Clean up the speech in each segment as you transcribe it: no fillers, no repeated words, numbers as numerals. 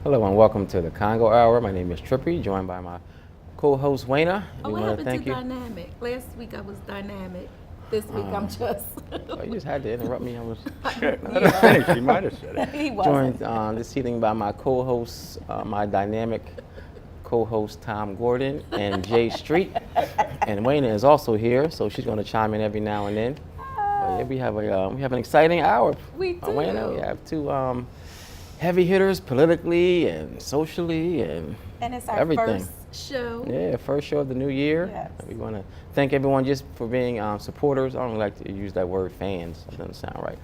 Hello and welcome to the Congo Hour. My name is Trippy, joined by my co-host Wayna. Oh, We what want to happened to thank you. dynamic? Last week I was dynamic. This week I'm just. Oh, you just had to interrupt me. I was Yeah. She might have said it. He joined wasn't. this evening by my co-host, my dynamic co-host Tom Gordon and Jay Street. And Wayna is also here, so she's going to chime in every now and then. But yeah, we have an exciting hour. We do. Wayna, we have two heavy hitters politically and socially and And it's our everything. first show. Yeah, first show of the new year. Yes. We want to thank everyone just for being supporters. I don't like to use that word fans. It doesn't sound right.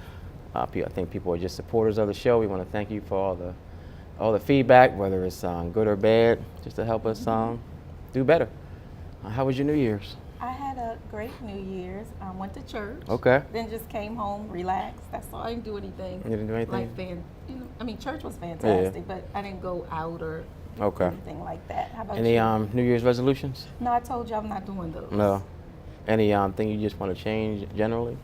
I think people are just supporters of the show. We want to thank you for all the feedback, whether it's good or bad, just to help us do better. How was your New Year's? I had a great New Year's. I went to church. Okay. Then just came home, relaxed. That's all. I didn't do anything. You didn't do anything? Like church was fantastic, but I didn't go out or Okay. anything like that. How about Any you? New Year's resolutions? No, I told you I'm not doing those. No. Any thing you just want to change generally?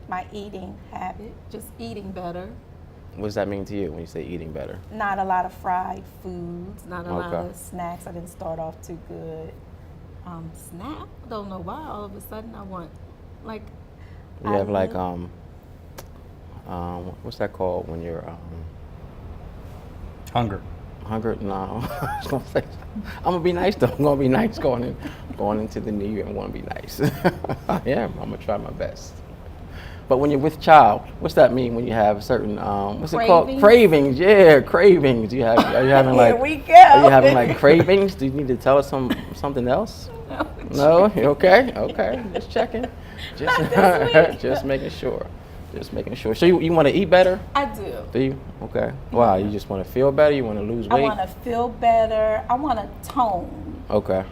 My eating habit, just eating better. What does that mean to you when you say eating better? Not a lot of fried foods, not a lot Okay. of snacks. I didn't start off too good. Snack, don't know why all of a sudden I want, like, You I have like love- what's that called when you're Hunger. hungry? No, I was gonna say I'm gonna be nice though. I'm gonna be nice going into the new year. I'm gonna be nice. I am. I'm gonna try my best. But when you're with child, what's that mean when you have certain what's it called? Cravings? Cravings. Yeah, cravings. Are you having like Here we go. are you having like cravings? Do you need to tell us something else? No? You okay? Okay. Just checking. Just, Not this week. just making sure. Just making sure. So you want to eat better? I do. Do you? Okay. Why? You just want to feel better? You want to lose I weight? want to feel better. I want to tone. Okay.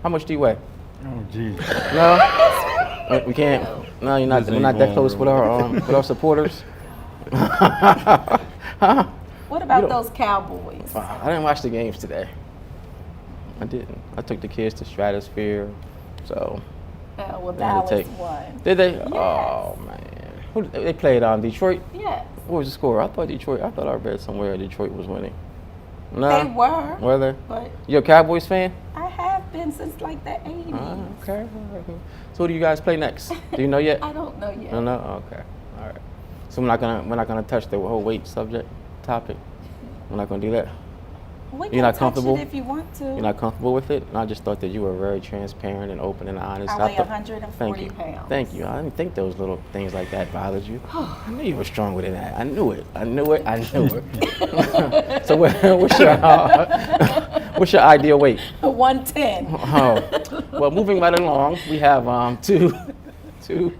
How much do you weigh? Oh, geez. No? We can't. No, you're not. We're not that close with our supporters. Huh? What about don't- those Cowboys? I didn't watch the games today. I didn't. I took the kids to Stratosphere, so. Well, They had to Dallas take- won. Did they? Oh man. Who they played on Detroit? Yes, What was the score? I thought I read somewhere Detroit was winning. No. they were. Were they? But You a Cowboys fan? I have been since like the 80s. Okay. So who do you guys play next? Do you know yet? I don't know yet. No. Okay. All right. So we're not gonna touch the whole weight topic. We're not gonna do that. We You're can not touch comfortable? it if you want to. You're not comfortable with it? And I just thought that you were very transparent and open and honest. I weigh thought- 140 Thank you. pounds. Thank you. I didn't think those little things like that bothered you. I knew you were stronger than that. I knew it. So what's your ideal weight? 110. Oh, well, moving right along, we have two.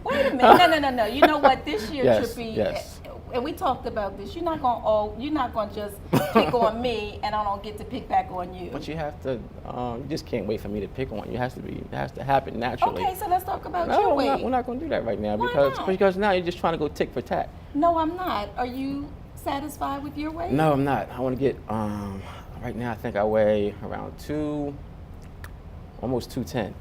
Wait a minute. No. You know what? This year, Yes, Trippy, yes. and we talked about this. You're not gonna just pick on me, and I don't get to pick back on you. But you have to. You just can't wait for me to pick on you. It has to happen naturally. Okay, so let's talk about No, your we're weight. not going to do that right now Why not? because now you're just trying to go tick for tat. No, I'm not. Are you satisfied with your weight? No, I'm not. I want to get. Right now, I think I weigh around almost 210.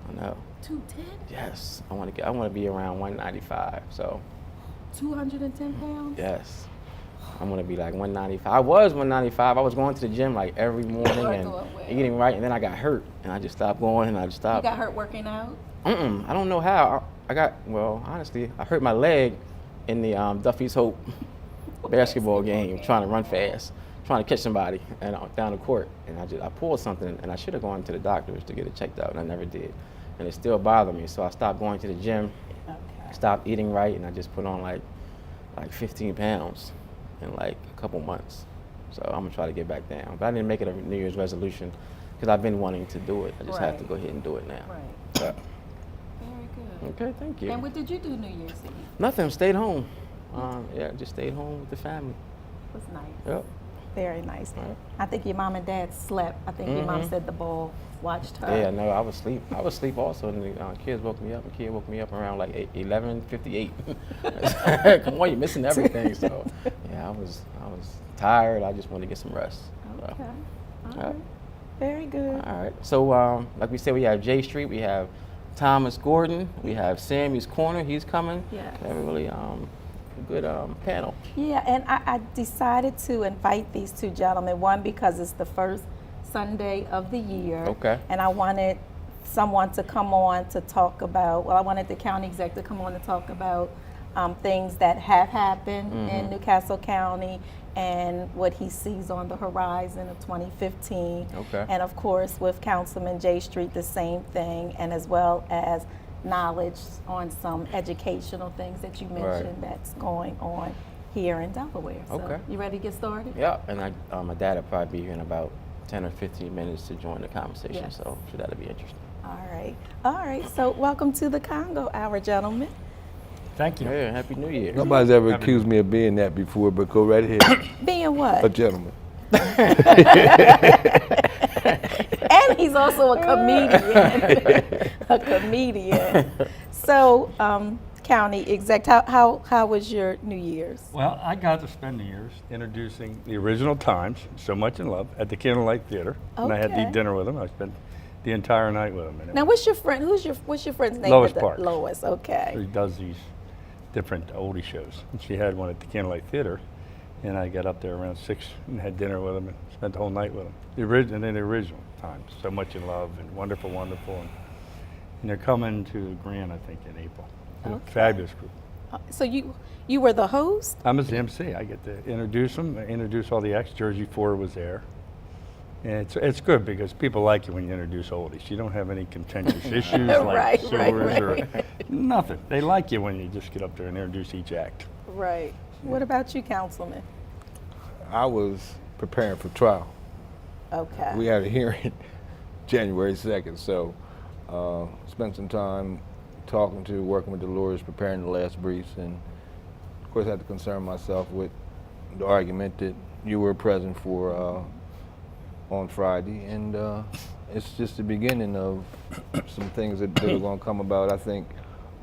I know. 210? Yes, I want to be around 195. So 210 pounds? yes, I'm gonna be like 195. I was 195. I was going to the gym like every morning You're and doing well. eating right, and then I got hurt, and I just stopped going, and I just You stopped. got hurt working out? I don't know how. Honestly, I hurt my leg in the Duffy's Hope basketball game, trying to run fast, trying to catch somebody and down the court, and I pulled something, and I should have gone to the doctors to get it checked out, and I never did, and it still bothered me. So I stopped going to the gym, Okay. stopped eating right, and I just put on like 15 pounds in like a couple months. So I'm gonna try to get back down, but I didn't make it a New Year's resolution because I've been wanting to do it. I just have to Right. go ahead and do it now. Right. But, Very good. okay, thank you. And what did you do New Year's Eve? Nothing. Stayed home. Just stayed home with the family. It was nice. Yep. Very nice. Right. I think your mom and dad slept. I think your mom said the ball watched her. Yeah, no, I was asleep. I was asleep also, and the kids woke me up. The kid woke me up around like 11:58. Come on, you're missing everything. So, yeah, I was tired. I just wanted to get some rest. So, Okay. All Yep. right. Very good. all right. So, like we said, we have J Street. We have Thomas Gordon. We have Sammy's Corner. He's coming. Yes. Haven't really good panel. Yeah, and I decided to invite these two gentlemen, one because it's the first Sunday of the year. Okay. And I wanted someone to come on to talk about, well, I wanted the county exec to come on to talk about things that have happened in Newcastle County and what he sees on the horizon of 2015. Okay. And of course, with Councilman J Street, the same thing, and as well as knowledge on some educational things that you mentioned that's going on here in Delaware. So, Okay. you ready to get started? Yeah, and my dad will probably be here in about 10 or 15 minutes to join the conversation, Yes. so I'm sure that'll be interesting. All right. So, welcome to the Congo Hour, gentlemen. Thank you. Yeah, Happy New Year. Nobody's ever accused me of being that before, but go right ahead. Being what? A gentleman. And he's also a comedian. A comedian. So, county exec, how was your New Year's? Well, I got to spend New Year's introducing the original Times, So Much in Love, at the Candlelight Theater. And I had to Okay. eat dinner with him. I spent the entire night with him. And it Now, what's your friend? What's your friend's name? Lois at the- Park. Lois. Okay. She does these different oldie shows. And she had one at the Candlelight Theater. And I got up there around 6 and had dinner with him and spent the whole night with him. And then the original Times, So Much in Love and Wonderful, Wonderful. And they're coming to Grand, I think, in April. They're a Okay. Fabulous group. So you were the host? I'm as the MC. I get to introduce them, introduce all the acts. Jersey Ford was there. And it's good because people like you when you introduce oldies. You don't have any contentious issues like Right, sewers or right. nothing. They like you when you just get up there and introduce each act. Right. What about you, Councilman? I was preparing for trial. Okay. We had a hearing January 2nd, so spent some time working with the lawyers, preparing the last briefs, and of course I had to concern myself with the argument that you were present for on Friday, and it's just the beginning of some things that are going to come about. I think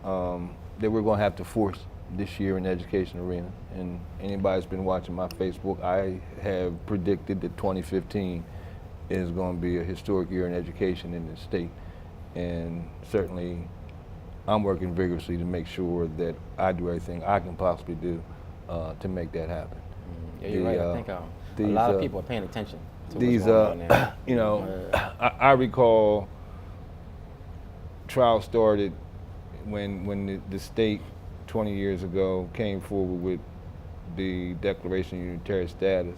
that we're going to have to force this year in the education arena, and anybody that's been watching my Facebook, I have predicted that 2015 is going to be a historic year in education in the state, and certainly I'm working vigorously to make sure that I do everything I can possibly do to make that happen. Yeah, you're right. I think a lot of people are paying attention to These, what's going on now. you know, I recall trial started when the state 20 years ago came forward with the Declaration of Unitary Status,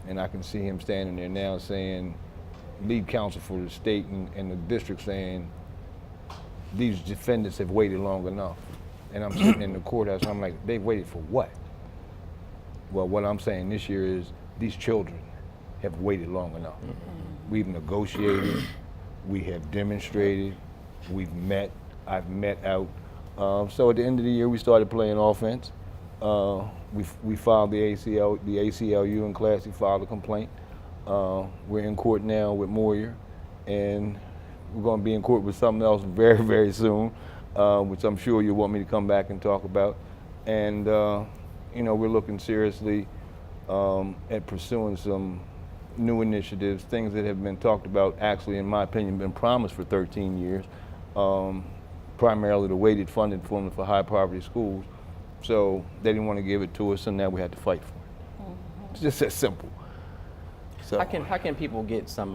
and I can see him standing there now saying, lead counsel for the state and the district saying, these defendants have waited long enough. And I'm sitting in the courthouse and I'm like, they've waited for what? Well, what I'm saying this year is these children have waited long enough. We've negotiated, we have demonstrated, we've met, I've met out. So at the end of the year, we started playing offense. We filed the ACLU and Classy filed a complaint. We're in court now with Moyer, and we're going to be in court with something else very, very soon, which I'm sure you want me to come back and talk about. And you know, we're looking seriously at pursuing some new initiatives, things that have been talked about, actually, in my opinion, been promised for 13 years. Primarily the weighted funding formula for high poverty schools. So they didn't want to give it to us, and now we had to fight for it. It's just that simple. So How can people get some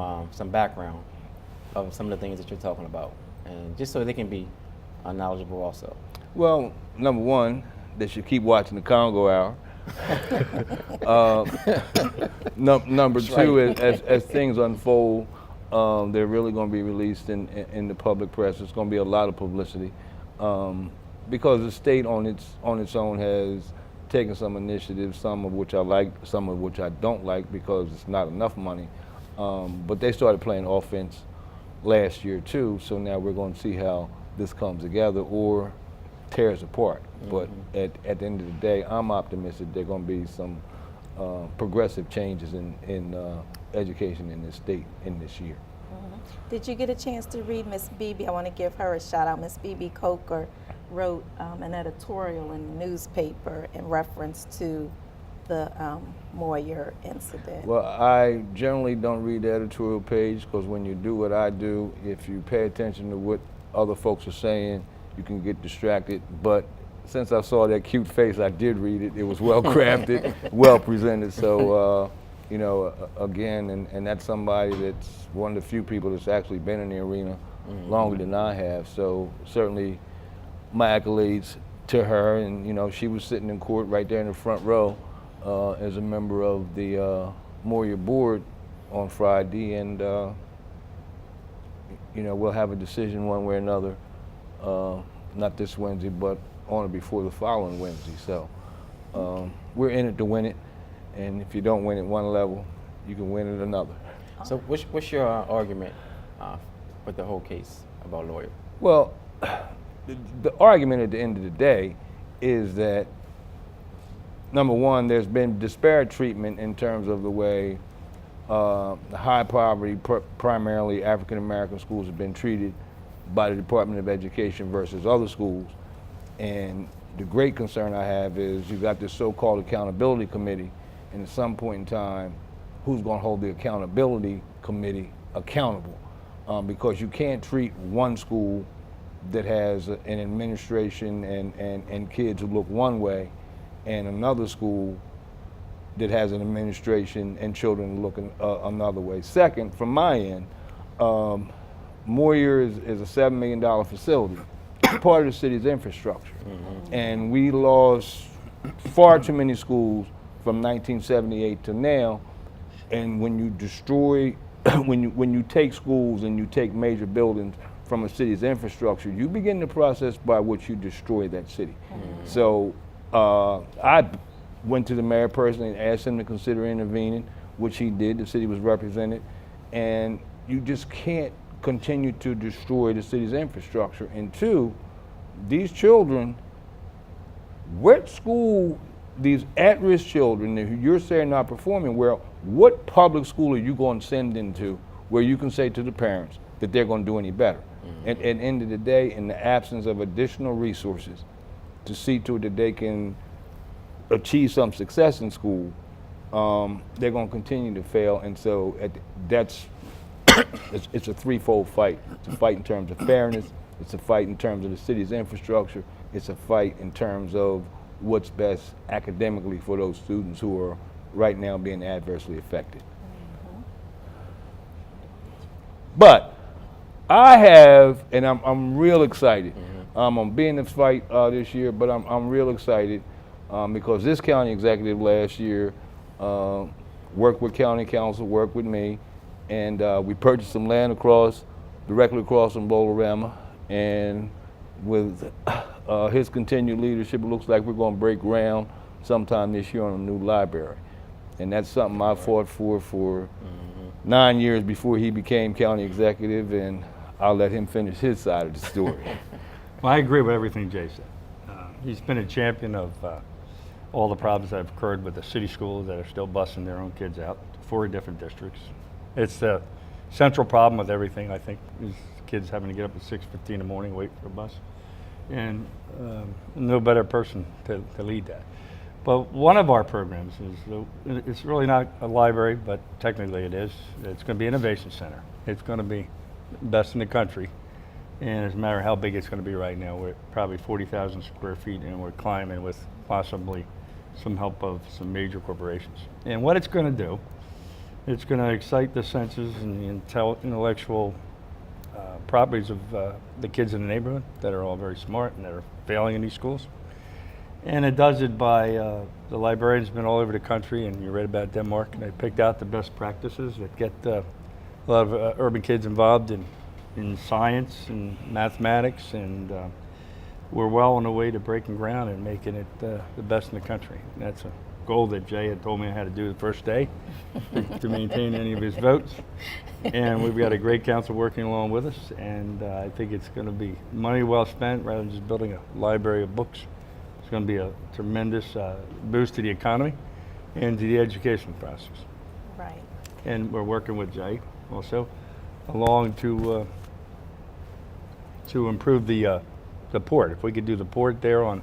background of some of the things that you're talking about, and just so they can be knowledgeable also? Well, number one, they should keep watching the Congo Hour. Number two, as things unfold, they're really going to be released in the public press. There's going to be a lot of publicity because the state on its own has taken some initiatives, some of which I like, some of which I don't like because it's not enough money. But they started playing offense last year too, so now we're going to see how this comes together or tears apart. But at the end of the day, I'm optimistic there are going to be some progressive changes in education in this state in this year. Did you get a chance to read Miss Beebe? I want to give her a shout out. Miss Beebe Coker wrote an editorial in the newspaper in reference to the Moyer incident. Well, I generally don't read the editorial page because when you do what I do, if you pay attention to what other folks are saying, you can get distracted. But since I saw that cute face, I did read it. It was well crafted, well presented. So, you know, again, and that's somebody that's one of the few people that's actually been in the arena longer than I have. So certainly my accolades to her. And, you know, she was sitting in court right there in the front row as a member of the Moyer board on Friday. And, you know, we'll have a decision one way or another, not this Wednesday, but on or before the following Wednesday. So we're in it to win it, and if you don't win at one level, you can win at another. So what's your argument with the whole case about lawyer? Well, the argument at the end of the day is that, number one, there's been disparate treatment in terms of the way high poverty, primarily African American schools have been treated by the Department of Education versus other schools. And the great concern I have is you've got this so-called accountability committee, and at some point in time, who's going to hold the accountability committee accountable? Because you can't treat one school that has an administration and kids who look one way, and another school that has an administration and children looking another way. Second, from my end, Moyer is a $7 million facility, part of the city's infrastructure. And we lost far too many schools from 1978 to now. And when you destroy, when you take schools and you take major buildings from a city's infrastructure, you begin the process by which you destroy that city. So I went to the mayor personally and asked him to consider intervening, which he did. The city was represented. And you just can't continue to destroy the city's infrastructure. And two, these children, what school, these at-risk children who you're saying not performing well, what public school are you going to send them to where you can say to the parents that they're going to do any better? At the end of the day, in the absence of additional resources to see to it that they can achieve some success in school, they're going to continue to fail. And so it's a threefold fight. It's a fight in terms of fairness, it's a fight in terms of the city's infrastructure, it's a fight in terms of what's best academically for those students who are right now being adversely affected. But I have, and I'm real excited. I'm gonna be in the fight this year, but I'm real excited because this county executive last year worked with county council, worked with me, and we purchased some land directly across from Bolorama, and with his continued leadership, it looks like we're gonna break ground sometime this year on a new library. And that's something I fought for 9 years before he became county executive, and I'll let him finish his side of the story. Well, I agree with everything Jay said. He's been a champion of all the problems that have occurred with the city schools that are still busing their own kids out, 4 different districts. It's the central problem with everything, I think, is kids having to get up at 6:15 in the morning, wait for a bus. And no better person to lead that. But one of our programs is, it's really not a library, but technically it is. It's going to be an innovation center. It's going to be best in the country. And it doesn't matter how big it's going to be right now. We're at probably 40,000 square feet, and we're climbing with possibly some help of some major corporations. And what it's going to do, it's going to excite the senses and the intellectual properties of the kids in the neighborhood that are all very smart and that are failing in these schools. And it does it by, the librarians have been all over the country, and you read about Denmark, and they picked out the best practices that get a lot of urban kids involved in science and mathematics, and we're well on the way to breaking ground and making it the best in the country. And that's a goal that Jay had told me I had to do the first day to maintain any of his votes. And we've got a great council working along with us, and I think it's going to be money well spent rather than just building a library of books. It's going to be a tremendous boost to the economy and to the education process. Right. And we're working with Jay also along to improve the port. If we could do the port there and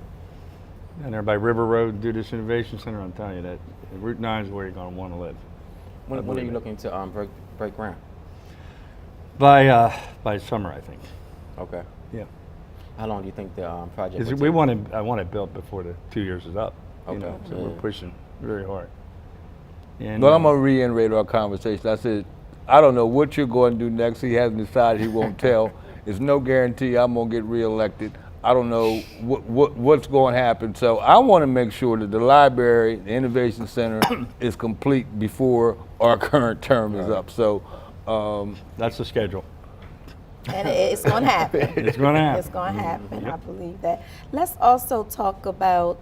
there by River Road and do this innovation center, I'm telling you that Route 9 is where you're going to want to live. When are you looking to break ground? By summer, I think. Okay. Yeah. How long do you think the project? Is will it- we take? want it, I want it built before the 2 years is up. You know, Okay, so yeah. we're pushing very hard. And But I'm gonna reiterate our conversation. I said, I don't know what you're going to do next. He hasn't decided. He won't tell. There's no guarantee I'm gonna get reelected. I don't know what's going to happen. So I want to make sure that the library, the Innovation Center, is complete before our current term is up. So that's the schedule. And it's going to happen. It's going to happen. It's going to happen. I believe that. Let's also talk about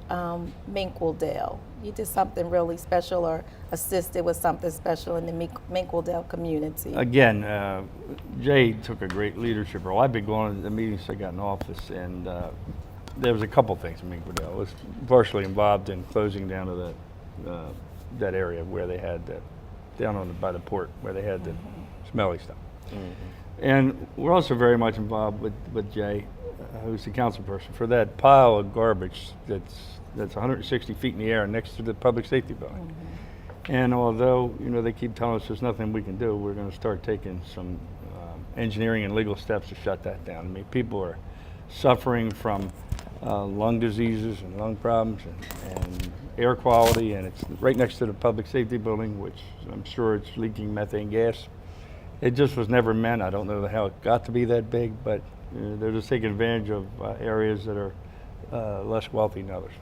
Minkwell. You did something really special, or assisted with something special in the Minkwell community. Again, Jay took a great leadership role. I've been going to the meetings I got in office, and there was a couple things in Minkwell. I was partially involved in closing down of that area where they had down by the port where they had the smelly stuff. And we're also very much involved with Jay, who's the council person, for that pile of garbage that's 160 feet in the air next to the public safety building. And although, you know, they keep telling us there's nothing we can do, we're going to start taking some engineering and legal steps to shut that down. I mean, people are suffering from lung diseases and lung problems and air quality, and it's right next to the public safety building, which I'm sure it's leaking methane gas. It just was never meant. I don't know how it got to be that big, but they're just taking advantage of areas that are less wealthy than others.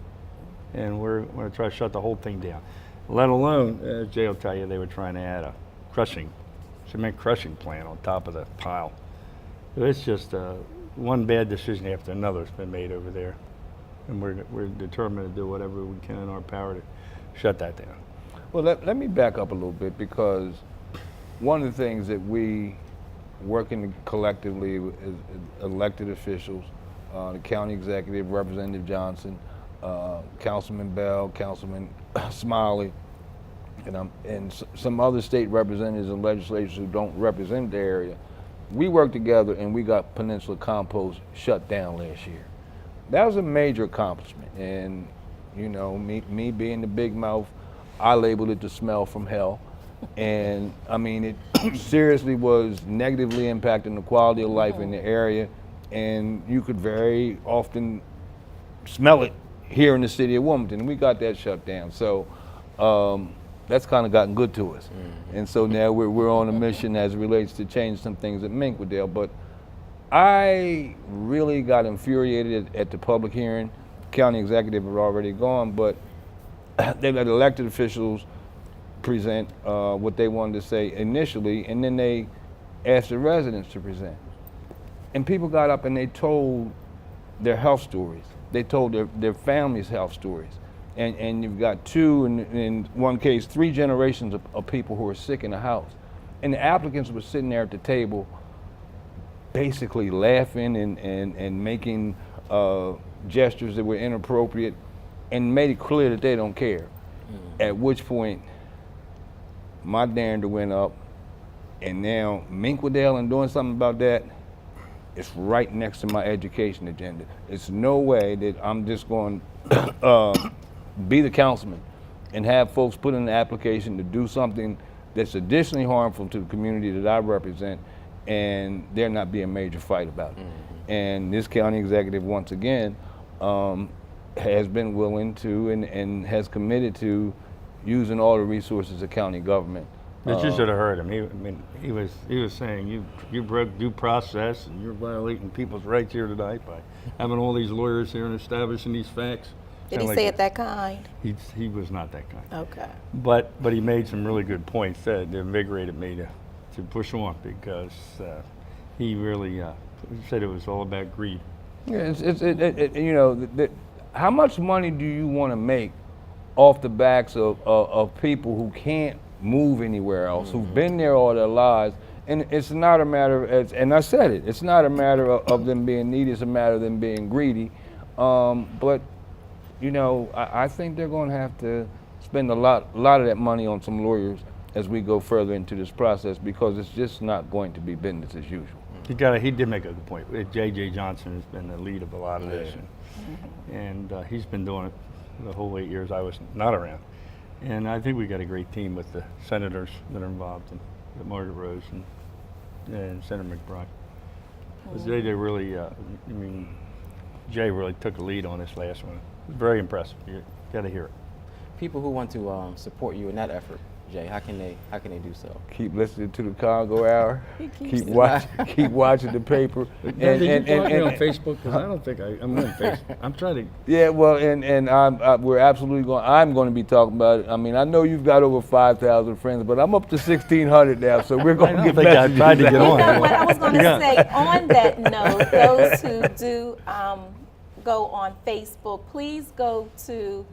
And we're going to try to shut the whole thing down. Let alone, as Jay will tell you, they were trying to add a cement crushing plant on top of the pile. So it's just one bad decision after another has been made over there. And we're determined to do whatever we can in our power to shut that down. well, let me back up a little bit, because one of the things that we, working collectively as elected officials, the county executive, Representative Johnson, Councilman Bell, Councilman Smiley, and some other state representatives and legislators who don't represent the area, we worked together and we got Peninsula Compost shut down last year. That was a major accomplishment, and you know, me being the big mouth, I labeled it the smell from hell. And I mean, it seriously was negatively impacting the quality of life in the area, and you could very often smell it here in the city of Wilmington, and we got that shut down. So that's kind of gotten good to us. And so now we're on a mission as it relates to change some things at Minkwell. But I really got infuriated at the public hearing. County executive had already gone, but they let elected officials present what they wanted to say initially, and then they asked the residents to present. And people got up and they told their health stories. They told their families' health stories. And you've got two, in one case, 3 generations of people who are sick in the house. And the applicants were sitting there at the table basically laughing and making gestures that were inappropriate, and made it clear that they don't care. At which point, my dander went up, and now Minkwell and doing something about that, it's right next to my education agenda. It's no way that I'm just going to be the councilman and have folks put in an application to do something that's additionally harmful to the community that I represent, and there not be a major fight about it. And this county executive, once again, has been willing to and has committed to using all the resources of county government. But you should have heard him. He was saying you broke due process and you're violating people's rights here tonight by having all these lawyers here and establishing these facts. Did he say it that kind? He was not that kind. Okay. But he made some really good points that invigorated me to push on, because he really said it was all about greed. Yeah, you know, how much money do you want to make off the backs of people who can't move anywhere else, who've been there all their lives? And it's not a matter of, and I said it, it's not a matter of them being needy, it's a matter of them being greedy. But, you know, I think they're going to have to spend a lot of that money on some lawyers as we go further into this process, because it's just not going to be business as usual. He did make a good point. J.J. Johnson has been the lead of a lot of this, and he's been doing it the whole 8 years I was not around. And I think we got a great team with the senators that are involved, and Margaret Rose and Senator McBride. J.J. really, Jay really took a lead on this last one. Very impressive. You got to hear it. People who want to support you in that effort, Jay, how can they do so? Keep listening to the Congo Hour. He keeps Keep it. keep watching the paper. Did you block me on Facebook? Because I don't think I'm on Facebook. I'm trying to. Yeah, well, and we're absolutely going. I'm going to be talking about it. I mean, I know you've got over 5,000 friends, but I'm up to 1,600 now, so we're going to get think I messages. tried to get You on. know what I was going to say on that note, those who do go on Facebook, please go to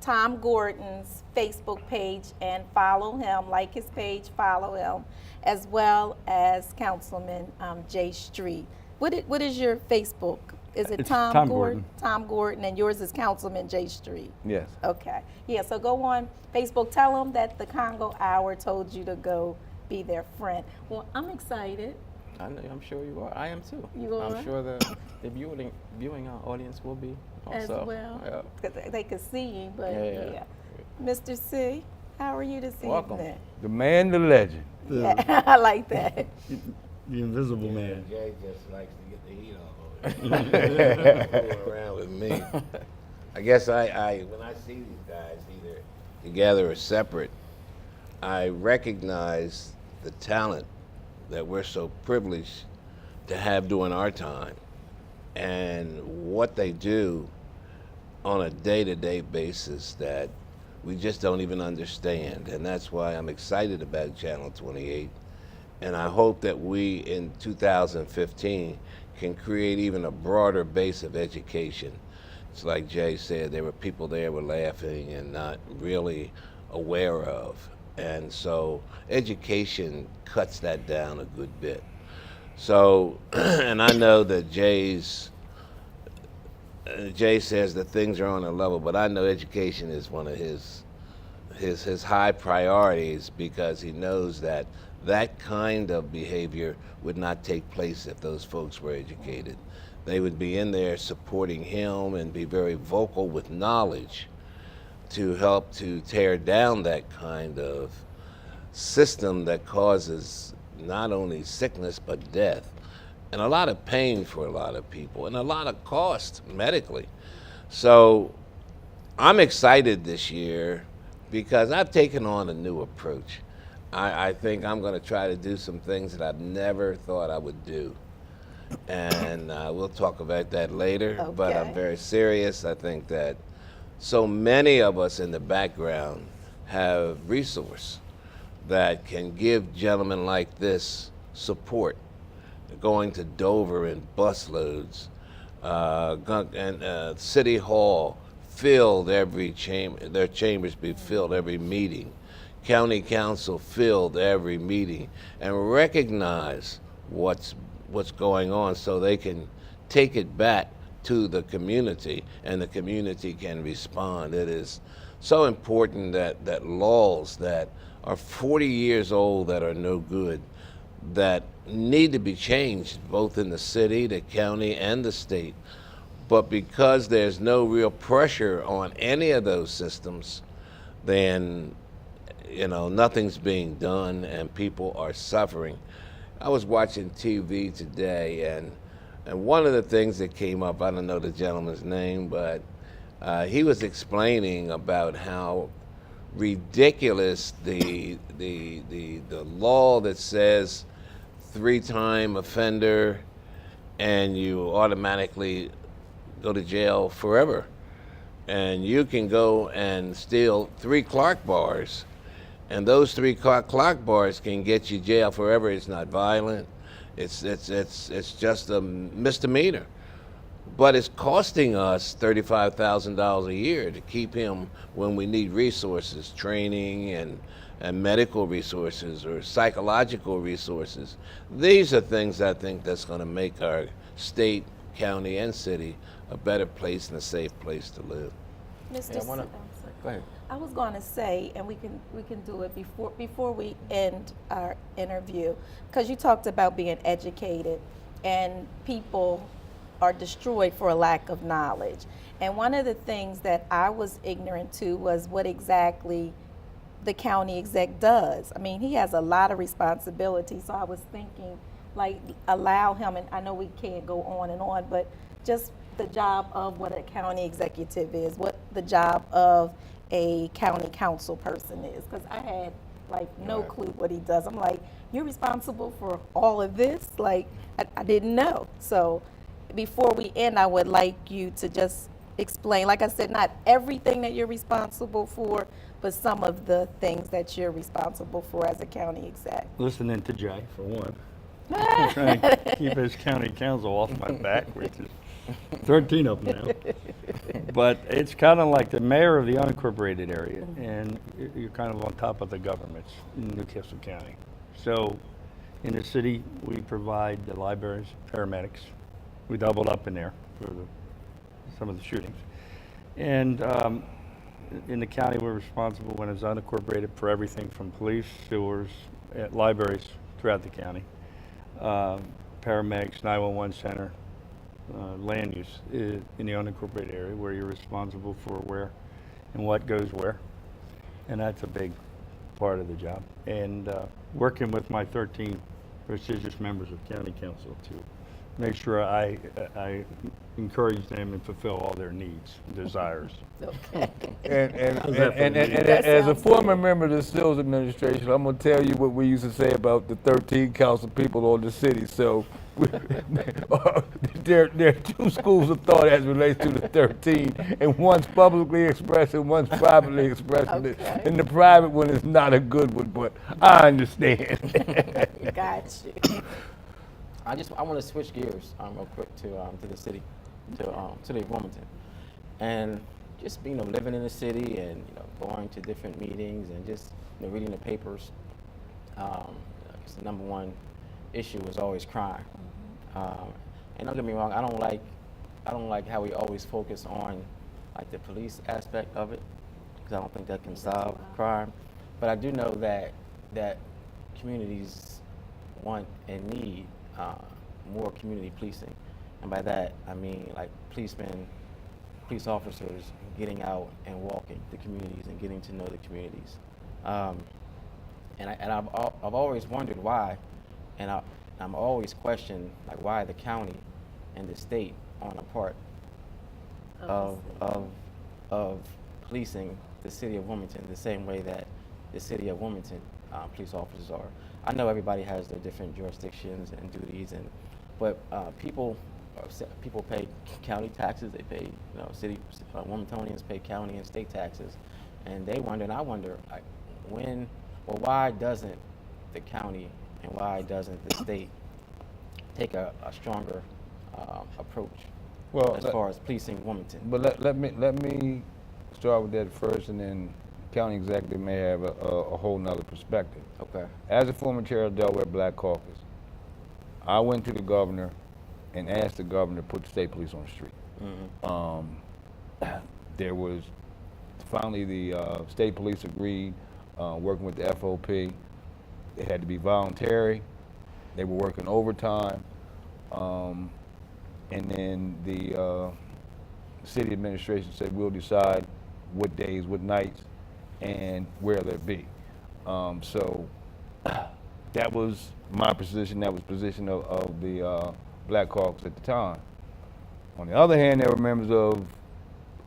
Tom Gordon's Facebook page and follow him, like his page, follow him, as well as Councilman Jay Street. What is your Facebook? Is it It's Tom Tom Gordon? Gordon. Tom Gordon, and yours is Councilman Jay Street. Yes. Okay. Yeah, so go on Facebook. Tell them that the Congo Hour told you to go be their friend. Well, I'm excited. I'm sure you are. I am too. You are? I'm sure the viewing audience will be also. As well, Yeah. because they could see you, but Yeah. yeah. Mr. C, how are you this Welcome. evening? The man, the legend. Yeah, I like that. The invisible man. Jay just likes to get the heat off of it. Fooling around with me. I guess I when I see these guys either together or separate, I recognize the talent that we're so privileged to have during our time and what they do on a day-to-day basis that we just don't even understand. And that's why I'm excited about Channel 28. And I hope that we, in 2015, can create even a broader base of education. It's like Jay said, there were people there who were laughing and not really aware of. And so education cuts that down a good bit. So, and I know that Jay says that things are on a level, but I know education is one of his high priorities because he knows that that kind of behavior would not take place if those folks were educated. They would be in there supporting him and be very vocal with knowledge to help to tear down that kind of system that causes not only sickness but death and a lot of pain for a lot of people and a lot of cost medically. So I'm excited this year because I've taken on a new approach. I think I'm going to try to do some things that I've never thought I would do. And we'll talk about that later, but I'm Okay. very serious. I think that so many of us in the background have resource that can give gentlemen like this support. Going to Dover in busloads, and City Hall filled every chamber, their chambers be filled every meeting. County Council filled every meeting and recognize what's going on so they can take it back to the community and the community can respond. It is so important that laws that are 40 years old that are no good, that need to be changed both in the city, the county, and the state. But because there's no real pressure on any of those systems, then nothing's being done and people are suffering. I was watching TV today and one of the things that came up, I don't know the gentleman's name, but he was explaining about how ridiculous the law that says 3-time offender and you automatically go to jail forever. And you can go and steal 3 Clark bars, and those 3 Clark bars can get you jail forever. It's not violent. It's just a misdemeanor. But it's costing us $35,000 a year to keep him when we need resources, training and medical resources or psychological resources. These are things I think that's going to make our state, county, and city a better place and a safe place to live. Mr. Yeah, C- I wanna- I'm sorry. Go ahead. I was going to say, and we can do it before we end our interview, because you talked about being educated, and people are destroyed for a lack of knowledge. And one of the things that I was ignorant to was what exactly the county exec does. I mean, he has a lot of responsibility, so I was thinking, like, allow him, and I know we can't go on and on, but just the job of what a county executive is, what the job of a county council person is, because I had like no Right. clue what he does. I'm like, you're responsible for all of this? Like, I didn't know. So before we end, I would like you to just explain, like I said, not everything that you're responsible for, but some of the things that you're responsible for as a county exec. Listening to Jay, for one. Trying to keep his county council off my back, which is 13 of them now. But it's kind of like the mayor of the unincorporated area, and you're kind of on top of the governments in Newcastle County. So in the city, we provide the libraries, paramedics. We doubled up in there for some of the shootings. And in the county, we're responsible when it's unincorporated for everything from police, sewers, libraries throughout the county. Paramedics, 911 center, land use in the unincorporated area where you're responsible for where and what goes where. And that's a big part of the job. And working with my 13 prestigious members of county council to make sure I encourage them and fulfill all their needs, desires. Okay. And That as a sounds former member of the Stills administration, I'm gonna tell you what we used to say about the 13 council people on the city. So there are two schools of thought as it relates to the 13, and one's publicly expressed and one's privately expressing it. Okay. And the private one is not a good one, but I understand. Got you. I want to switch gears real quick to the city, to city of Wilmington, and just living in the city and going to different meetings and just reading the papers. I guess the number one issue is always crime. And don't get me wrong, I don't like how we always focus on like the police aspect of it, because I don't think that can solve crime. But I do know that communities want and need more community policing, and by that I mean like police officers getting out and walking the communities and getting to know the communities. And I've always wondered why, and I'm always questioned like why the county and the state aren't a part of policing the city of Wilmington the same way that the city of Wilmington police officers are. I know everybody has their different jurisdictions and duties, but people pay county taxes. They pay, Wilmingtonians pay county and state taxes, and they wonder, and I wonder, like why doesn't the county and why doesn't the state take a stronger approach as far as policing Wilmington? But let me start with that first, and then county executive may have a whole nother perspective. Okay. As a former chair of Delaware Black Caucus, I went to the governor and asked the governor to put the state police on the street. Mm-hmm. There was finally the state police agreed, working with the FOP. It had to be voluntary. They were working overtime. And then the city administration said, we'll decide what days, what nights, and where they'll be. So that was my position. That was the position of the Black Caucus at the time. On the other hand, there were members of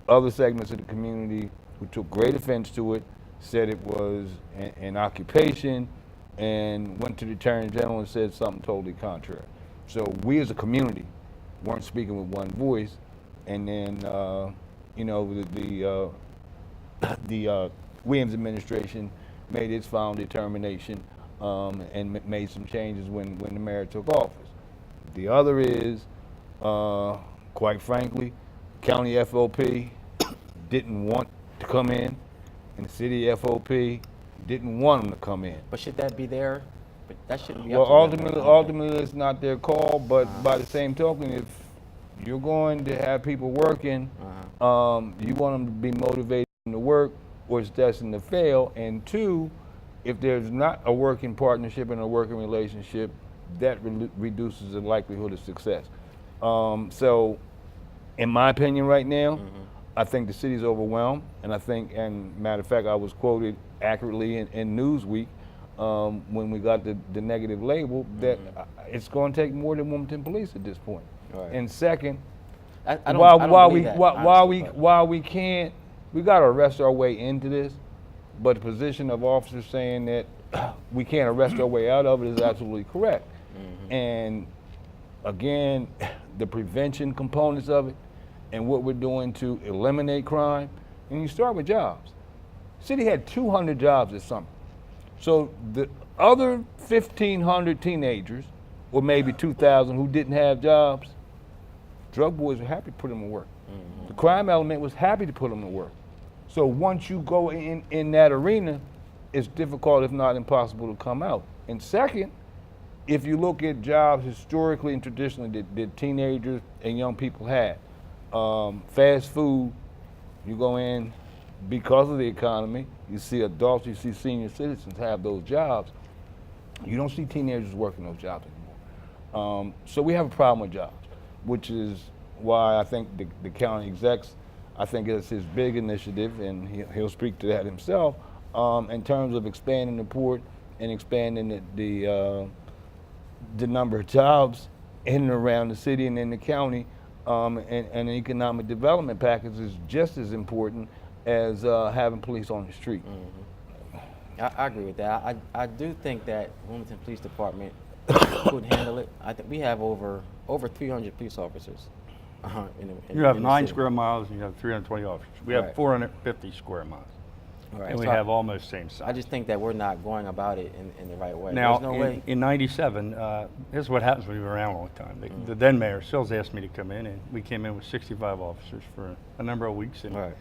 other segments of the community who took great offense to it, said it was an occupation, and went to the Attorney General and said something totally contrary. So we as a community weren't speaking with one voice, and then the Williams administration made its final determination and made some changes when the mayor took office. The other is, quite frankly, county FOP didn't want to come in, and the city FOP didn't want them to come in. But should that be there? But that shouldn't be Well, up to them. ultimately, it's not their call. But by the same token, if you're going to have people working, you want them to be motivated to work, or it's destined to fail. And two, if there's not a working partnership and a working relationship, that reduces the likelihood of success. So, in my opinion, right now, I think the city's overwhelmed, and I think, and matter of fact, I was quoted accurately in Newsweek when we got the negative label that it's going to take more than Wilmington Police at this point. Right. And second, I don't believe that, honestly, but- while we can't, we got to arrest our way into this, but the position of officers saying that we can't arrest our way out of it is absolutely correct. And again, the prevention components of it and what we're doing to eliminate crime, and you start with jobs. City had 200 jobs this summer. So the other 1,500 teenagers, or maybe 2,000 who didn't have jobs, drug boys were happy to put them to work. The crime element was happy to put them to work. So once you go in that arena, it's difficult, if not impossible, to come out. And second, if you look at jobs historically and traditionally that teenagers and young people had, fast food, you go in because of the economy, you see adults, you see senior citizens have those jobs. You don't see teenagers working those jobs anymore. So we have a problem with jobs, which is why I think the county execs, I think it's his big initiative, and he'll speak to that himself, in terms of expanding the port and expanding the number of jobs in and around the city and in the county, and an economic development package is just as important as having police on the street. I agree with that. I do think that Wilmington Police Department could handle it. I think we have over 300 police officers. You have in the 9 city. square miles and you have 320 officers. We have Right. 450 square miles. Right. And we So have almost same size. I just think that we're not going about it in the right way. Now, There's no way. in 97, this is what happens when you've been around a long time. The then mayor, Sills, asked me to come in, and we came in with 65 officers for a number of weeks, and, Right.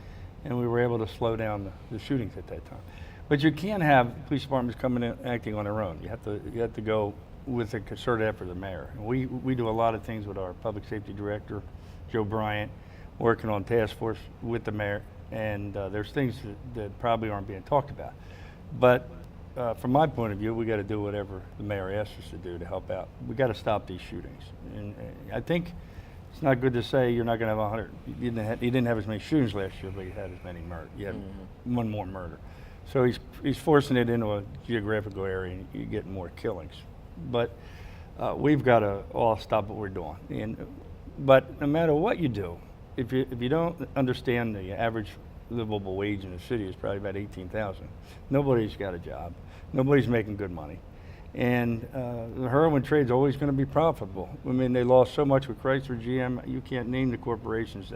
and we were able to slow down the shootings at that time. But you can't have police departments coming in acting on their own. You have to go with a concerted effort of the mayor. And we do a lot of things with our public safety director, Joe Bryant, working on task force with the mayor, and there's things that probably aren't being talked about. But from my point of view, we got to do whatever the mayor asks us to do to help out. We got to stop these shootings. And I think it's not good to say you're not going to have 100. You didn't have as many shootings last year, but you had as many murder. You had one more murder. So he's forcing it into a geographical area, and you're getting more killings. But we've got to all stop what we're doing. But no matter what you do, if you don't understand the average livable wage in the city is probably about $18,000. Nobody's got a job. Nobody's making good money. And the heroin trade's always going to be profitable. I mean, they lost so much with Chrysler, GM. You can't name the corporations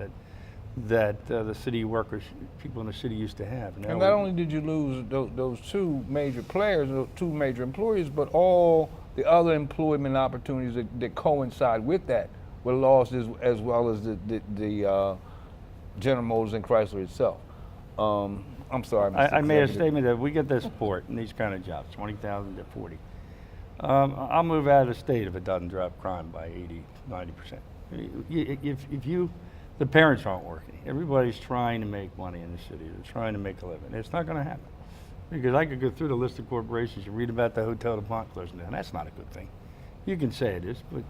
that the city workers, people in the city used to have. And not only did you lose those two major players, those two major employers, but all the other employment opportunities that coincide with that were lost, as well as the General Motors and Chrysler itself. I'm sorry, Mr. I made a Executive. statement that we get the support in these kind of jobs, 20,000 to 40. I'll move out of the state if it doesn't drop crime by 80, 90%. The parents aren't working. Everybody's trying to make money in the city. They're trying to make a living. It's not going to happen. Because I could go through the list of corporations. You read about the Hotel de Pont closing down. That's not a good thing. You can say it is, but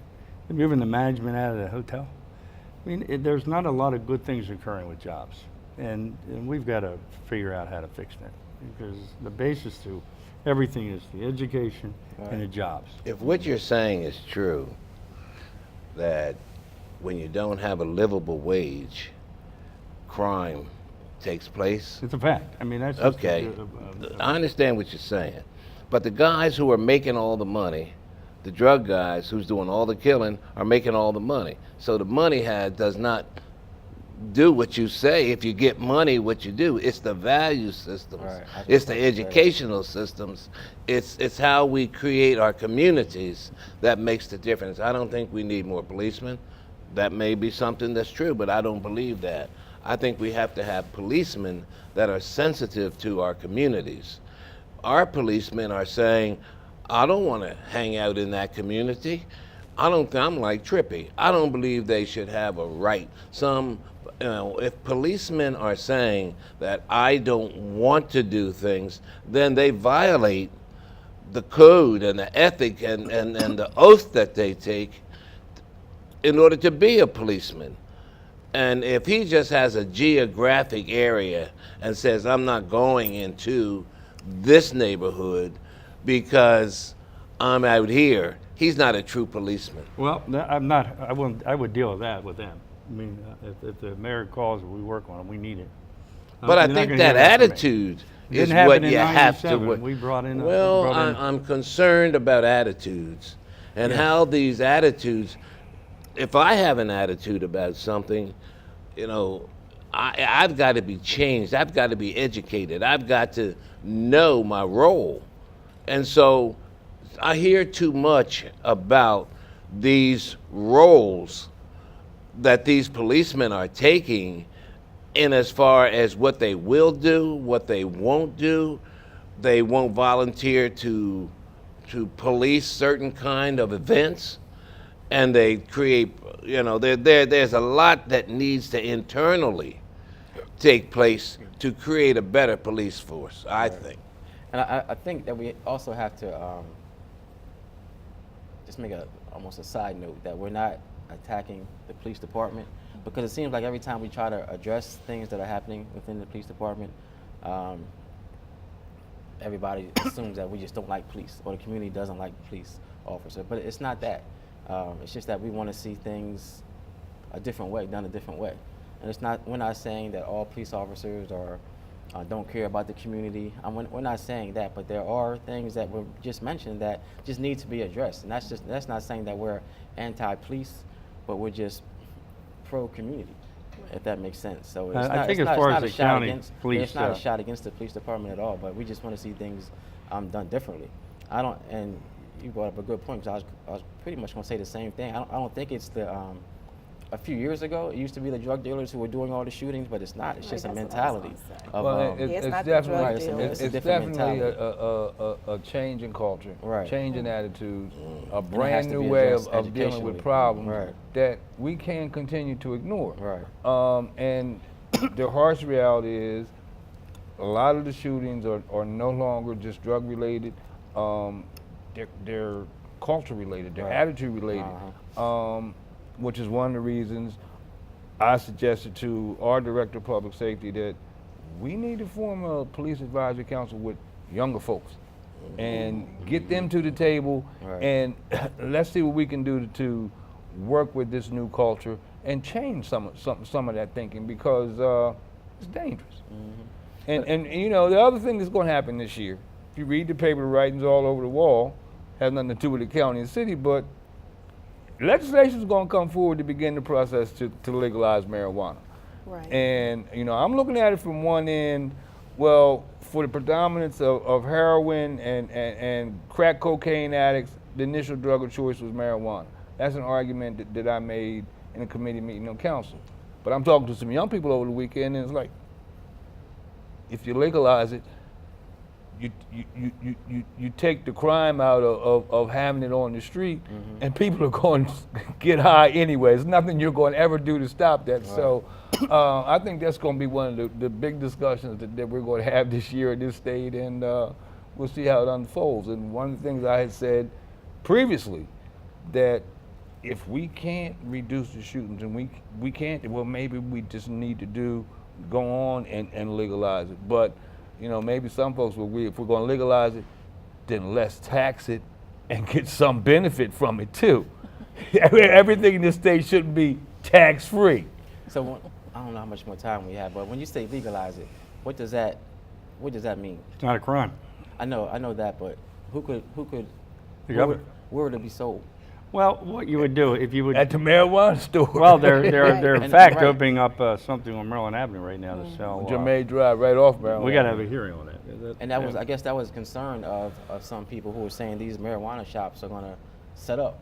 they're moving the management out of the hotel. I mean, there's not a lot of good things occurring with jobs. And we've got to figure out how to fix that. Because the basis to everything is the education and the jobs. If what you're saying is true, that when you don't have a livable wage, crime takes place. It's a fact. I mean, that's just Okay, I understand what you're saying. But the guys who are making all the money, the drug guys who's doing all the killing, are making all the money. So the money does not do what you say. If you get money, what you do. It's the value systems. Right. It's the educational systems. It's how we create our communities that makes the difference. I don't think we need more policemen. That may be something that's true, but I don't believe that. I think we have to have policemen that are sensitive to our communities. Our policemen are saying, I don't want to hang out in that community. I'm like Trippy. I don't believe they should have a right. If policemen are saying that I don't want to do things, then they violate the code and the ethic and the oath that they take in order to be a policeman. And if he just has a geographic area and says, I'm not going into this neighborhood because I'm out here, he's not a true policeman. Well, I'm not. I would deal with that with them. I mean, if the mayor calls, we work on it. We need it. But I You're not think gonna that hear from me. attitude It is didn't happen what in you have to. 97. We brought in. Well, we brought in- I'm concerned about attitudes and how these attitudes. If I have an attitude about something, you know, I've got to be changed. I've got to be educated. I've got to know my role. And so I hear too much about these roles that these policemen are taking in as far as what they will do, what they won't do. They won't volunteer to police certain kind of events, and they create, you know, there's a lot that needs to internally take place to create a better police force, I think. And I think that we also have to just make almost a side note that we're not attacking the police department, because it seems like every time we try to address things that are happening within the police department, everybody assumes that we just don't like police or the community doesn't like the police officer. But it's not that. It's just that we want to see things a different way, done a different way. And it's not. We're not saying that all police officers don't care about the community. We're not saying that, but there are things that were just mentioned that just need to be addressed. And that's not saying that we're anti-police, but we're just pro-community, if that makes sense. So I think as far as the county police, it's not a shot against the police department at all, but we just want to see things done differently. And you brought up a good point, because I was pretty much going to say the same thing. I don't think it's a few years ago, it used to be the drug dealers who were doing all the shootings, but it's not. It's just a That's what mentality. I was Of, it's it's not the drug definitely dealers. It's a it's different definitely mentality. a change in culture, Right. change in attitudes, a has brand to new be way addressed of dealing with educationally. problems Right. that we can't continue to ignore. Right. And the harsh reality is, a lot of the shootings are no longer just drug related. They're culture related. They're Right. attitude related. Which is one of the reasons I suggested to our director of public safety that we need to form a police advisory council with younger folks and get them to the table, Right. and let's see what we can do to work with this new culture and change some of that thinking, because it's dangerous. And you know, the other thing that's going to happen this year, if you read the paper, the writings all over the wall, has nothing to do with the county and city, but legislation is going to come forward to begin the process to legalize marijuana. Right. And, you know, I'm looking at it from one end, well, for the predominance of heroin and crack cocaine addicts, the initial drug of choice was marijuana. That's an argument that I made in a committee meeting on council. But I'm talking to some young people over the weekend, and it's like, if you legalize it, you take the crime out of having it on the street, and people are going to get high anyway. There's nothing you're going to ever do to stop that. Right. So I think that's going to be one of the big discussions that we're going to have this year at this state, and we'll see how it unfolds. And one of the things I had said previously, that if we can't reduce the shootings, and we can't, well, maybe we just need to go on and legalize it. But you know, maybe some folks will agree, if we're going to legalize it, then let's tax it and get some benefit from it too. Everything in this state shouldn't be tax-free. So I don't know how much more time we have, but when you say legalize it, what does that mean? It's not a crime. I know that, but who could The government. where would it be sold? Well, what you would do if you would. At the marijuana store. Well, they're in And- fact right. opening up something on Maryland Avenue right now to sell. Jermaine Drive, right off Maryland. We got to have a hearing on that. And that was, I guess, that was a concern of some people who were saying these marijuana shops are going to set up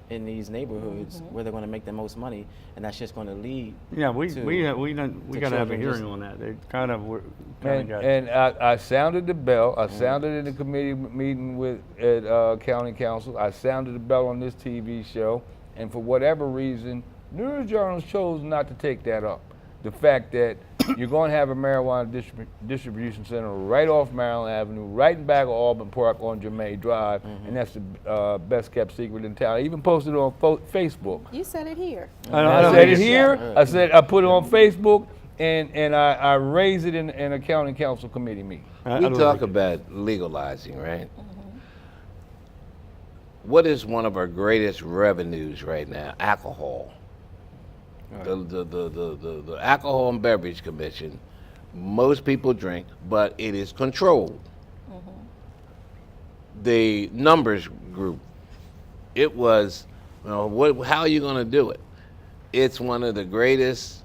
in these neighborhoods where they're going to make the most money, and that's just going to lead. Yeah, we to got to have a children hearing just- on that. They kind of got. And I sounded the bell. I sounded in the committee meeting at county council. I sounded the bell on this TV show, and for whatever reason, news journals chose not to take that up. The fact that you're going to have a marijuana distribution center right off Maryland Avenue, right in back of Auburn Park on Jermaine Drive, and that's the best kept secret in town. I even posted it on Facebook. You said it here. I said it here. I put it on Facebook, and I raised it in a county council committee meeting. We talk about legalizing, right? What is one of our greatest revenues right now? Alcohol. The Alcohol and Beverage Commission, most people drink, but it is controlled. The numbers group, it was, how are you going to do it? It's one of the greatest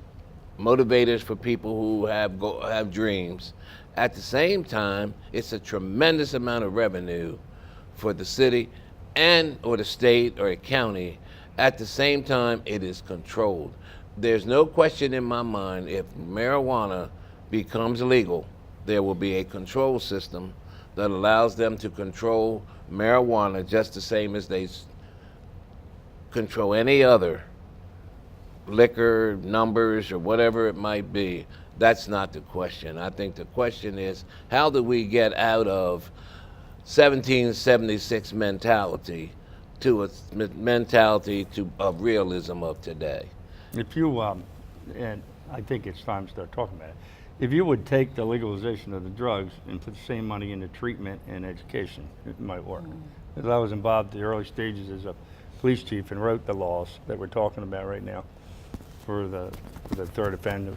motivators for people who have dreams. At the same time, it's a tremendous amount of revenue for the city or the state or a county. At the same time, it is controlled. There's no question in my mind, if marijuana becomes legal, there will be a control system that allows them to control marijuana just the same as they control any other liquor, numbers, or whatever it might be. That's not the question. I think the question is, how do we get out of 1776 mentality to a mentality of realism of today? If you, and I think it's time to start talking about it, if you would take the legalization of the drugs and put the same money into treatment and education, it might work. Because I was involved in the early stages as a police chief and wrote the laws that we're talking about right now for the third offender.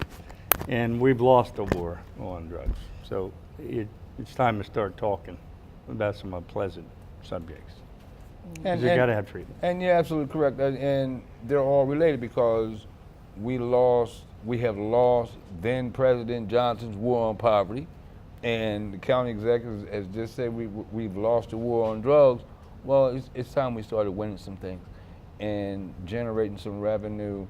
And we've lost the war on drugs. So it's time to start talking about some unpleasant subjects. And You got to have treatment. And you're absolutely correct. And they're all related because we have lost then President Johnson's war on poverty, and the county executive has just said we've lost the war on drugs. Well, it's time we started winning some things and generating some revenue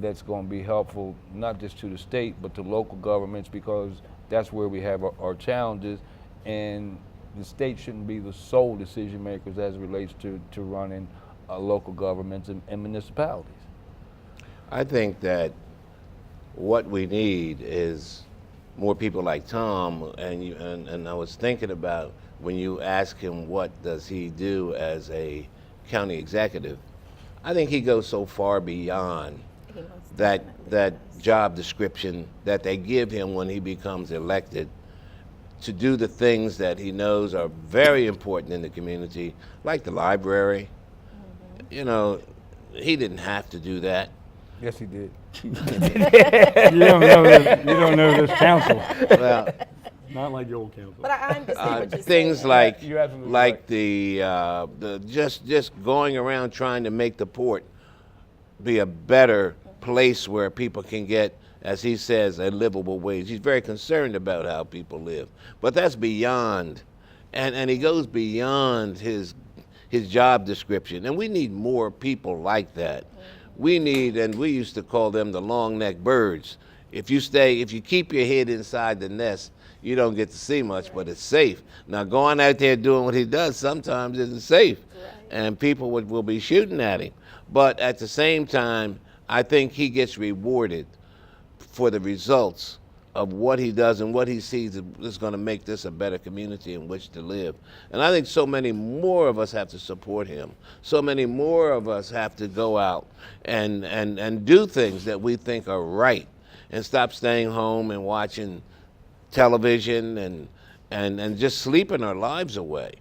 that's going to be helpful not just to the state but to local governments, because that's where we have our challenges, and the state shouldn't be the sole decision makers as it relates to running local governments and municipalities. I think that what we need is more people like Tom, and I was thinking about when you ask him what does he do as a county executive, I think he goes so far beyond that job description that they give him when he becomes elected to do the things that he knows are very important in the community, like the library. You know, he didn't have to do that. Yes, he did. You don't know this council. Well, Not like the old council. But I understand what you're things saying. like You're absolutely like right. the just going around trying to make the port be a better place where people can get, as he says, a livable wage. He's very concerned about how people live, but that's beyond, and he goes beyond his job description. And we need more people like that. We need, and we used to call them the long-necked birds. If you keep your head inside the nest, you don't get to see much, but it's safe. Now, going out there doing what he does sometimes isn't safe, and people will be shooting at him. But at the same time, I think he gets rewarded for the results of what he does and what he sees is going to make this a better community in which to live. And I think so many more of us have to support him. So many more of us have to go out and do things that we think are right, and stop staying home and watching television and just sleeping our lives away.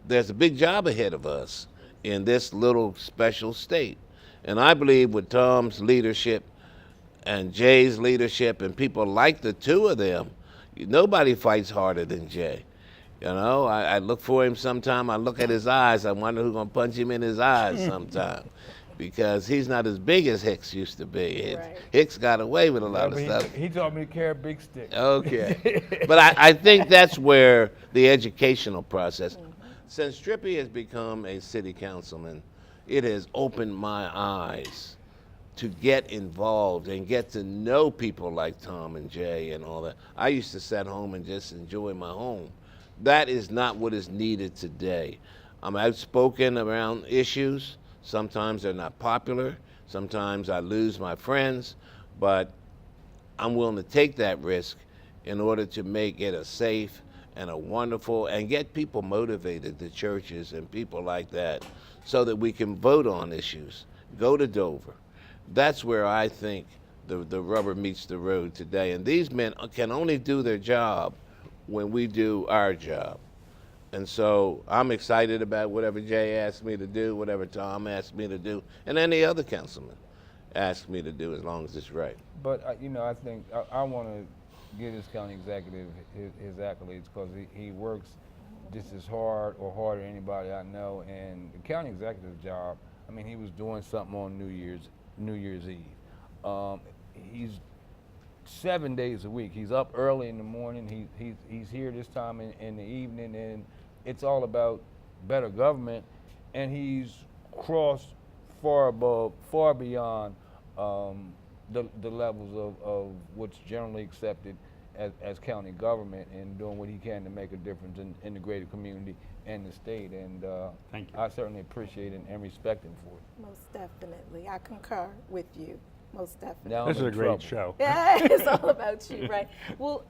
There's a big job ahead of us in this little special state. And I believe with Tom's leadership and Jay's leadership and people like the two of them, nobody fights harder than Jay. You know, I look for him sometime. I look at his eyes. I wonder who's going to punch him in his eyes sometime, because he's not as big as Hicks used to be. Right. Hicks got away with a lot of stuff. He taught me to carry a big stick. Okay. But I think that's where the educational process, since Trippy has become a city councilman, it has opened my eyes to get involved and get to know people like Tom and Jay and all that. I used to sit home and just enjoy my home. That is not what is needed today. I'm outspoken around issues. Sometimes they're not popular. Sometimes I lose my friends, but I'm willing to take that risk in order to make it a safe and a wonderful, and get people motivated, the churches and people like that, so that we can vote on issues. Go to Dover. That's where I think the rubber meets the road today. And these men can only do their job when we do our job. And so I'm excited about whatever Jay asked me to do, whatever Tom asked me to do, and any other councilman. ask me to do as long as it's right. But I think I want to give this county executive his accolades because he works just as hard or harder than anybody I know. And the county executive's job, I mean, he was doing something on New Year's Eve. He's 7 days a week. He's up early in the morning. He's here this time in the evening, and it's all about better government. And he's crossed far beyond the levels of what's generally accepted as county government, and doing what he can to make a difference in the greater community and the state. And Thank you. I certainly appreciate and respect him for it. Most definitely. I concur with you. Most definitely. Now This I'm is a in great trouble. show. Yeah, it's all about you, right? Well,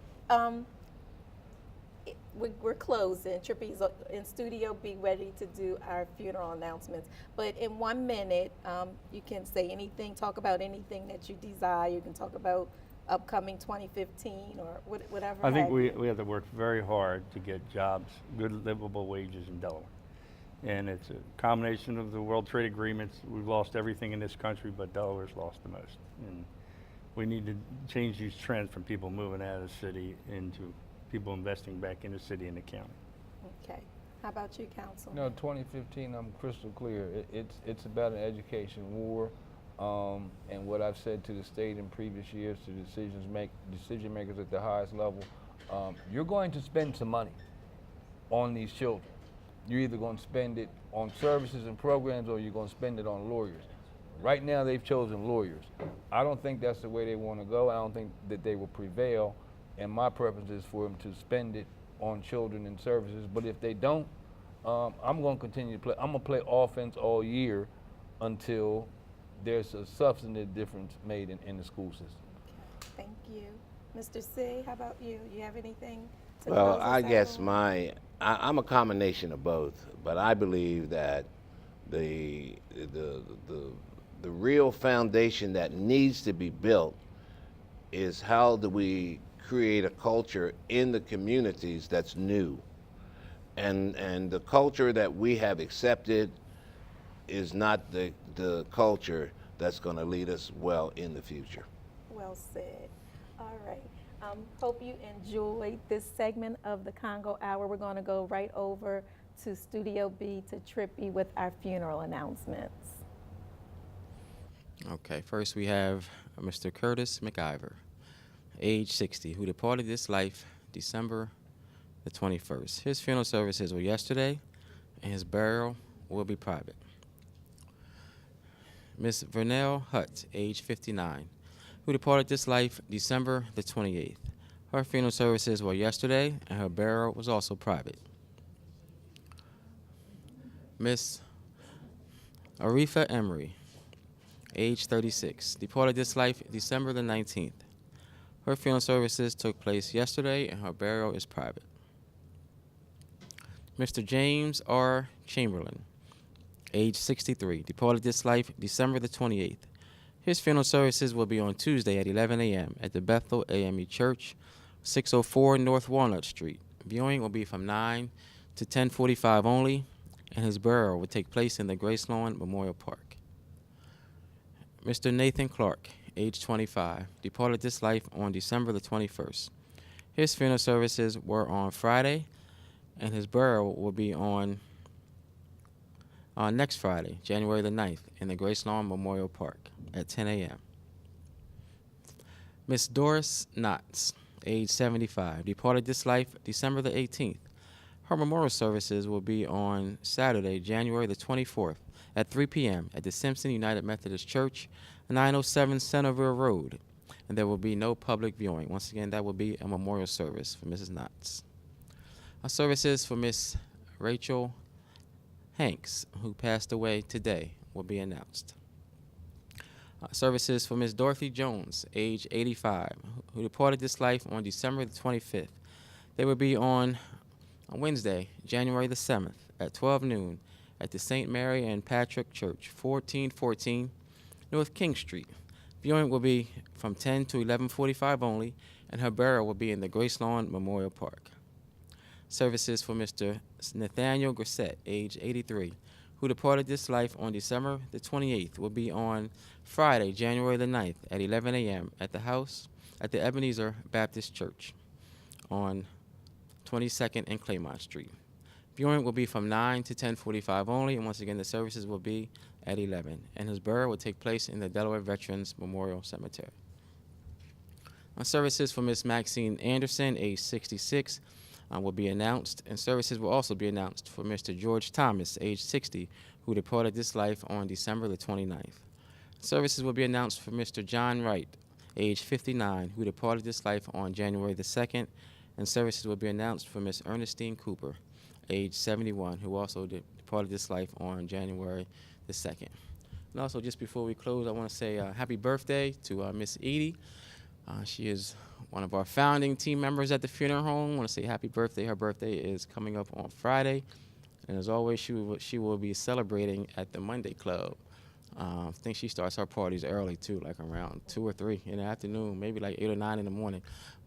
we're closing. Trippy's in Studio B, ready to do our funeral announcements. But in 1 minute, you can say anything, talk about anything that you desire. You can talk about upcoming 2015 or whatever. I think have we you. have to work very hard to get jobs, good livable wages in Delaware. And it's a combination of the World Trade Agreements. We've lost everything in this country, but Delaware's lost the most. And we need to change these trends from people moving out of the city into people investing back in the city and the county. Okay. How about you, Council? No, 2015, I'm crystal clear. It's about an education war, and what I've said to the state in previous years, to decision makers at the highest level, you're going to spend some money on these children. You're either going to spend it on services and programs, or you're going to spend it on lawyers. Right now, they've chosen lawyers. I don't think that's the way they want to go. I don't think that they will prevail, and my preference is for them to spend it on children and services. But if they don't, I'm going to continue to play. I'm going to play offense all year until there's a substantive difference made in the school system. Okay. Thank you. Mr. C, how about you? You have anything to Well, close us I out guess on? I'm a combination of both, but I believe that the real foundation that needs to be built is how do we create a culture in the communities that's new, and the culture that we have accepted is not the culture that's going to lead us well in the future. Well said. All right. Hope you enjoyed this segment of the Congo Hour. We're going to go right over to Studio B to Trippy with our funeral announcements. Okay, first we have Mr. Curtis McIver, age 60, who departed this life December the 21st. His funeral services were yesterday, and his burial will be private. Miss Vernell Hutt, age 59, who departed this life December the 28th. Her funeral services were yesterday, and her burial was also private. Miss Arifa Emery, age 36, departed this life December the 19th. Her funeral services took place yesterday, and her burial is private. Mr. James R. Chamberlain, age 63, departed this life December the 28th. His funeral services will be on Tuesday at 11 a.m. at the Bethel AME Church, 604 North Walnut Street. Viewing will be from 9 to 10:45 only, and his burial will take place in the Gracelawn Memorial Park. Mr. Nathan Clark, age 25, departed this life on December the 21st. His funeral services were on Friday, and his burial will be on next Friday, January the 9th, in the Gracelawn Memorial Park at 10 a.m. Miss Doris Knotts, age 75, departed this life December the 18th. Her memorial services will be on Saturday, January the 24th at 3 p.m. at the Simpson United Methodist Church, 907 Centerville Road, and there will be no public viewing. Once again, that will be a memorial service for Mrs. Knotts. Our services for Miss Rachel Hanks, who passed away today, will be announced. Services for Miss Dorothy Jones, age 85, who departed this life on December the 25th. They will be on Wednesday, January the 7th at 12 noon at the St. Mary and Patrick Church, 1414 North King Street. Viewing will be from 10 to 11:45 only, and her burial will be in the Gracelawn Memorial Park. Services for Mr. Nathaniel Grissett, age 83, who departed this life on December the 28th, will be on Friday, January the 9th at 11 a.m. at the house at the Ebenezer Baptist Church on 22nd and Claymont Street. Viewing will be from 9 to 10:45 only, and once again, the services will be at 11. And his burial will take place in the Delaware Veterans Memorial Cemetery. Services for Miss Maxine Anderson, age 66, will be announced, and services will also be announced for Mr. George Thomas, age 60, who departed this life on December the 29th. Services will be announced for Mr. John Wright, age 59, who departed this life on January the 2nd, and services will be announced for Miss Ernestine Cooper, age 71, who also departed this life on January the 2nd. And also, just before we close, I want to say happy birthday to Miss Edie. She is one of our founding team members at the funeral home. I want to say happy birthday. Her birthday is coming up on Friday. And as always, she will be celebrating at the Monday Club. I think she starts her parties early, too, like around 2 or 3 in the afternoon, maybe like 8 or 9 in the morning.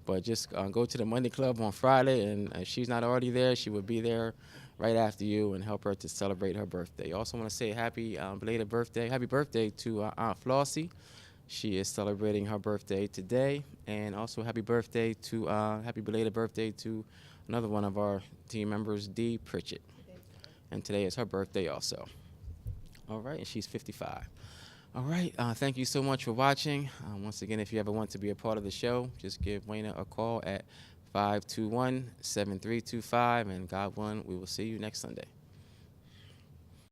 But just go to the Monday Club on Friday, and if she's not already there, she will be there right after you and help her to celebrate her birthday. I also want to say happy birthday to Aunt Flossie. She is celebrating her birthday today, and also happy belated birthday to another one of our team members, Dee Pritchett. And today is her birthday also. All right, and she's 55. All right, thank you so much for watching. Once again, if you ever want to be a part of the show, just give Wayna a call at 521-7325, and God willing, we will see you next Sunday.